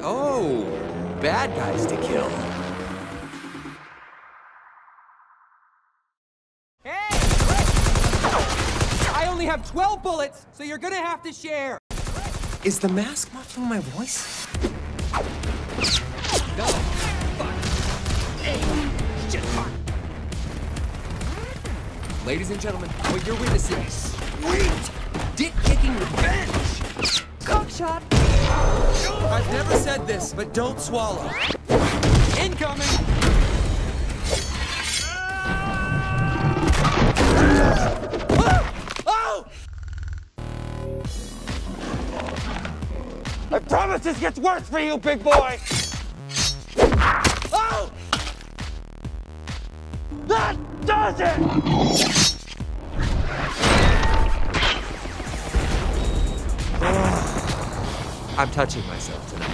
Oh, bad guys to kill. Hey! I only have 12 bullets, so you're gonna have to share. Is the mask muffling my voice? No. Fuck. Hey. Shit. Fuck. Ladies and gentlemen, what you're witnessing is sweet dick-kicking revenge. Cockshot. I've never said this, but don't swallow. Incoming. Oh! I promise this gets worse for you, big boy. Oh! That does it. I'm touching myself tonight.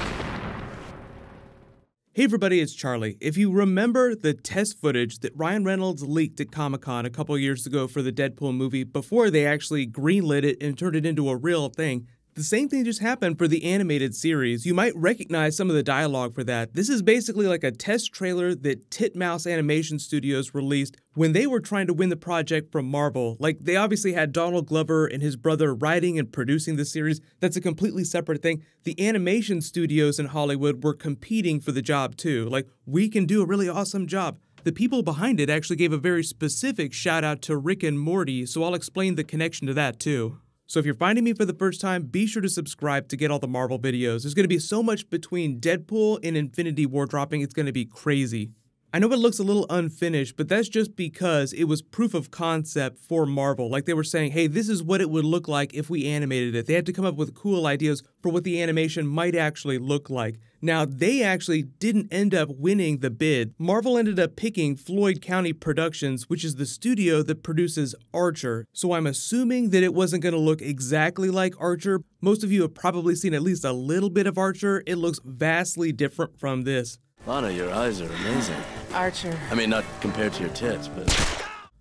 Hey everybody, it's Charlie. If you remember the test footage that Ryan Reynolds leaked at Comic-Con a couple years ago for the Deadpool movie before they actually greenlit it and turned it into a real thing, the same thing just happened for the animated series. You might recognize some of the dialogue for that. This is basically like a test trailer that Titmouse Animation Studios released when they were trying to win the project from Marvel. Like, they obviously had Donald Glover and his brother writing and producing the series. That's a completely separate thing. The animation studios in Hollywood were competing for the job too. Like, we can do a really awesome job. The people behind it actually gave a very specific shout out to Rick and Morty, so I'll explain the connection to that too. So if you're finding me for the first time, be sure to subscribe to get all the Marvel videos. There's going to be so much between Deadpool and Infinity War dropping, it's going to be crazy. I know it looks a little unfinished, but that's just because it was proof of concept for Marvel. Like, they were saying, hey, this is what it would look like if we animated it. They had to come up with cool ideas for what the animation might actually look like. Now, they actually didn't end up winning the bid. Marvel ended up picking Floyd County Productions, which is the studio that produces Archer. So I'm assuming that it wasn't going to look exactly like Archer. Most of you have probably seen at least a little bit of Archer. It looks vastly different from this. Lana, your eyes are amazing. Archer. I mean, not compared to your tits, but...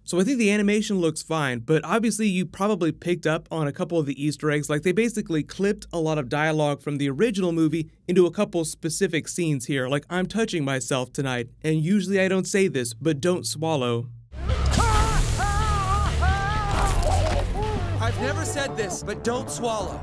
So I think the animation looks fine, but obviously you probably picked up on a couple of the Easter eggs. Like, they basically clipped a lot of dialogue from the original movie into a couple specific scenes here. Like, I'm touching myself tonight, and usually I don't say this, but don't swallow. I've never said this, but don't swallow.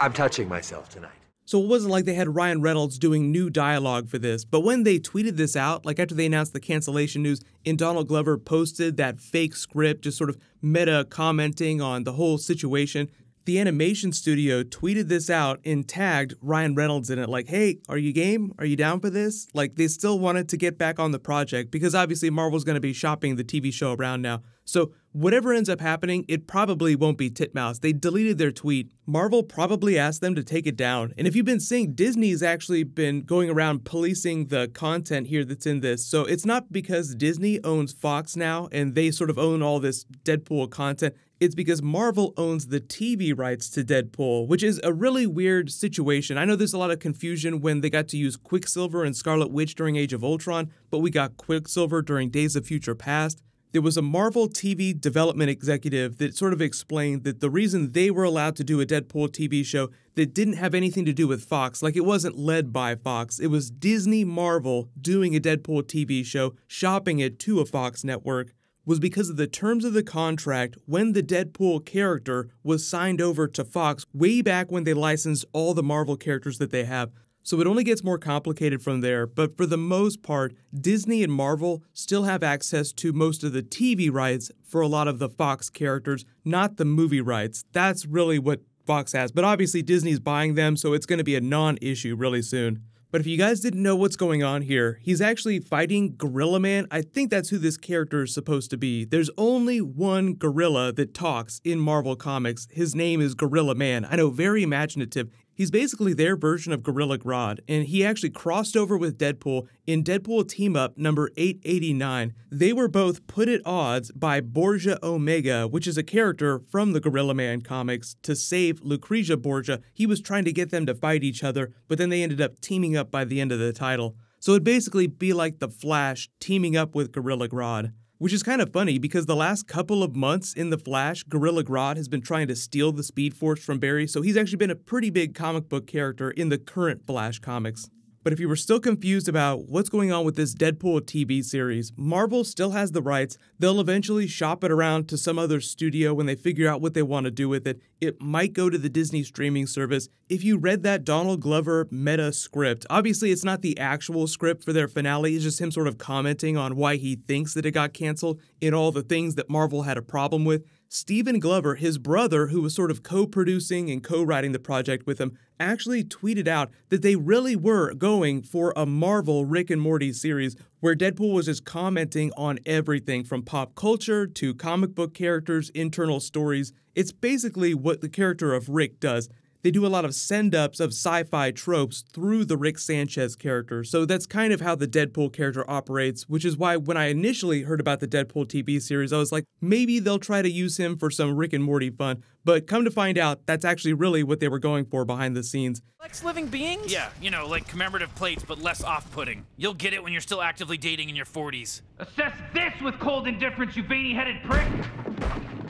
I'm touching myself tonight. So it wasn't like they had Ryan Reynolds doing new dialogue for this, but when they tweeted this out, like after they announced the cancellation news, and Donald Glover posted that fake script, just sort of meta commenting on the whole situation, the animation studio tweeted this out and tagged Ryan Reynolds in it, like, hey, are you game? Are you down for this? Like, they still wanted to get back on the project because obviously Marvel's going to be shopping the TV show around now. So whatever ends up happening, it probably won't be Titmouse. They deleted their tweet. Marvel probably asked them to take it down. And if you've been seeing, Disney's actually been going around policing the content here that's in this. So it's not because Disney owns Fox now and they sort of own all this Deadpool content. It's because Marvel owns the TV rights to Deadpool, which is a really weird situation. I know there's a lot of confusion when they got to use Quicksilver and Scarlet Witch during Age of Ultron, but we got Quicksilver during Days of Future Past. There was a Marvel TV development executive that sort of explained that the reason they were allowed to do a Deadpool TV show that didn't have anything to do with Fox, like it wasn't led by Fox, it was Disney Marvel doing a Deadpool TV show, shopping it to a Fox network, was because of the terms of the contract when the Deadpool character was signed over to Fox way back when they licensed all the Marvel characters that they have. So it only gets more complicated from there, but for the most part, Disney and Marvel still have access to most of the TV rights for a lot of the Fox characters, not the movie rights. That's really what Fox has, but obviously Disney's buying them, so it's going to be a non-issue really soon. But if you guys didn't know what's going on here, he's actually fighting Gorilla Man. I think that's who this character is supposed to be. There's only one gorilla that talks in Marvel Comics. His name is Gorilla Man. I know, very imaginative. He's basically their version of Gorilla Grodd, and he actually crossed over with Deadpool in Deadpool Team Up number 889. They were both put at odds by Borgia Omega, which is a character from the Gorilla Man comics, to save Lucretia Borgia. He was trying to get them to fight each other, but then they ended up teaming up by the end of the title. So it'd basically be like the Flash teaming up with Gorilla Grodd. Which is kind of funny because the last couple of months in The Flash, Gorilla Grodd has been trying to steal the Speed Force from Barry, so he's actually been a pretty big comic book character in the current Flash comics. But if you were still confused about what's going on with this Deadpool TV series, Marvel still has the rights. They'll eventually shop it around to some other studio when they figure out what they want to do with it. It might go to the Disney streaming service. If you read that Donald Glover meta script, obviously it's not the actual script for their finale, it's just him sort of commenting on why he thinks that it got canceled and all the things that Marvel had a problem with. Steven Glover, his brother, who was sort of co-producing and co-writing the project with him, actually tweeted out that they really were going for a Marvel Rick and Morty series where Deadpool was just commenting on everything from pop culture to comic book characters, internal stories. It's basically what the character of Rick does. They do a lot of send-ups of sci-fi tropes through the Rick Sanchez character, so that's kind of how the Deadpool character operates, which is why when I initially heard about the Deadpool TV series, I was like, maybe they'll try to use him for some Rick and Morty fun, but come to find out, that's actually really what they were going for behind the scenes. Flex living beings? Yeah, you know, like commemorative plates, but less off-putting. You'll get it when you're still actively dating in your 40s. Assess this with cold indifference, you veiny-headed prick!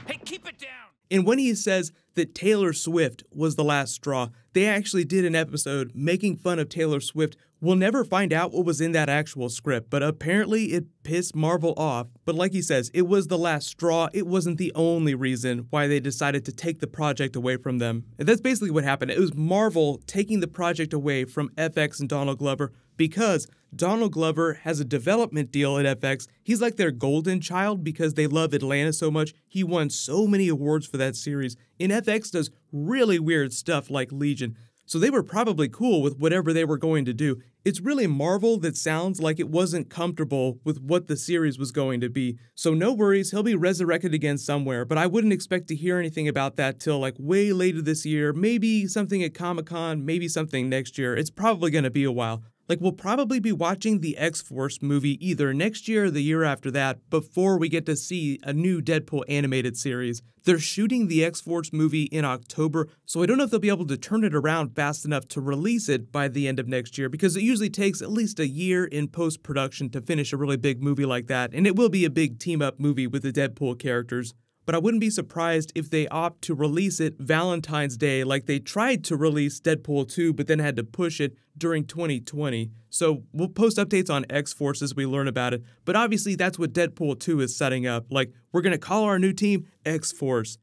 Hey, keep it down! And when he says that Taylor Swift was the last straw, they actually did an episode making fun of Taylor Swift. We'll never find out what was in that actual script, but apparently it pissed Marvel off. But like he says, it was the last straw. It wasn't the only reason why they decided to take the project away from them. And that's basically what happened. It was Marvel taking the project away from FX and Donald Glover because Donald Glover has a development deal at FX. He's like their golden child because they love Atlanta so much. He won so many awards for that series. And FX does really weird stuff like Legion. So they were probably cool with whatever they were going to do. It's really Marvel that sounds like it wasn't comfortable with what the series was going to be. So no worries, he'll be resurrected again somewhere, but I wouldn't expect to hear anything about that till like way later this year, maybe something at Comic-Con, maybe something next year. It's probably going to be a while. Like, we'll probably be watching the X-Force movie either next year or the year after that before we get to see a new Deadpool animated series. They're shooting the X-Force movie in October, so I don't know if they'll be able to turn it around fast enough to release it by the end of next year, because it usually takes at least a year in post-production to finish a really big movie like that, and it will be a big team-up movie with the Deadpool characters. But I wouldn't be surprised if they opt to release it Valentine's Day like they tried to release Deadpool 2 but then had to push it during 2020. So we'll post updates on X-Force as we learn about it, but obviously that's what Deadpool 2 is setting up. Like, we're gonna call our new team X-Force.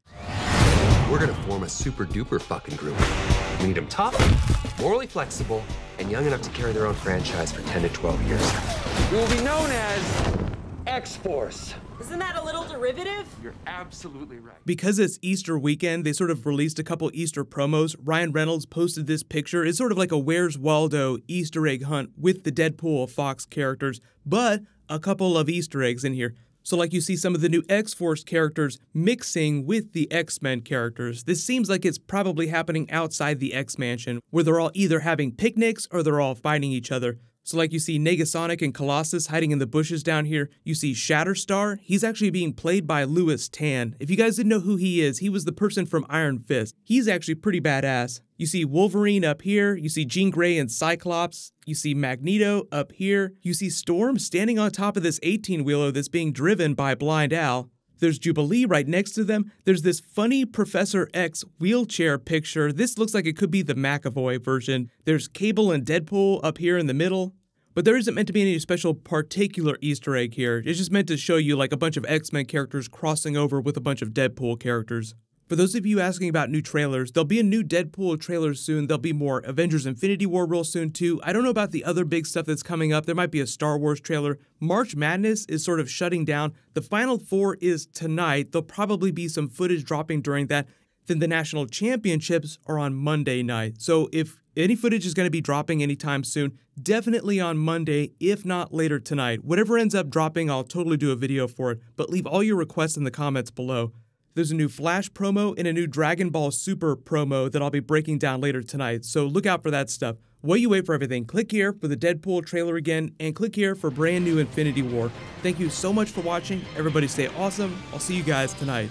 We're gonna form a super duper fucking group. We need them tough, morally flexible, and young enough to carry their own franchise for 10 to 12 years. We will be known as X-Force. Isn't that a little derivative? You're absolutely right. Because it's Easter weekend, they sort of released a couple Easter promos. Ryan Reynolds posted this picture. It's sort of like a Where's Waldo Easter egg hunt with the Deadpool Fox characters, but a couple of Easter eggs in here. So like you see some of the new X-Force characters mixing with the X-Men characters. This seems like it's probably happening outside the X-Mansion, where they're all either having picnics or they're all fighting each other. So like you see Negasonic and Colossus hiding in the bushes down here. You see Shatterstar. He's actually being played by Louis Tan. If you guys didn't know who he is, he was the person from Iron Fist. He's actually pretty badass. You see Wolverine up here. You see Jean Grey and Cyclops. You see Magneto up here. You see Storm standing on top of this 18-wheeler that's being driven by Blind Al. There's Jubilee right next to them. There's this funny Professor X wheelchair picture. This looks like it could be the McAvoy version. There's Cable and Deadpool up here in the middle. But there isn't meant to be any special particular Easter egg here. It's just meant to show you like a bunch of X-Men characters crossing over with a bunch of Deadpool characters. For those of you asking about new trailers, there'll be a new Deadpool trailer soon. There'll be more Avengers Infinity War real soon too. I don't know about the other big stuff that's coming up. There might be a Star Wars trailer. March Madness is sort of shutting down. The Final Four is tonight. There'll probably be some footage dropping during that. Then the National Championships are on Monday night. So if any footage is going to be dropping anytime soon, definitely on Monday, if not later tonight. Whatever ends up dropping, I'll totally do a video for it, but leave all your requests in the comments below. There's a new Flash promo and a new Dragon Ball Super promo that I'll be breaking down later tonight, so look out for that stuff. While you wait for everything, click here for the Deadpool trailer again, and click here for brand new Infinity War. Thank you so much for watching. Everybody stay awesome. I'll see you guys tonight.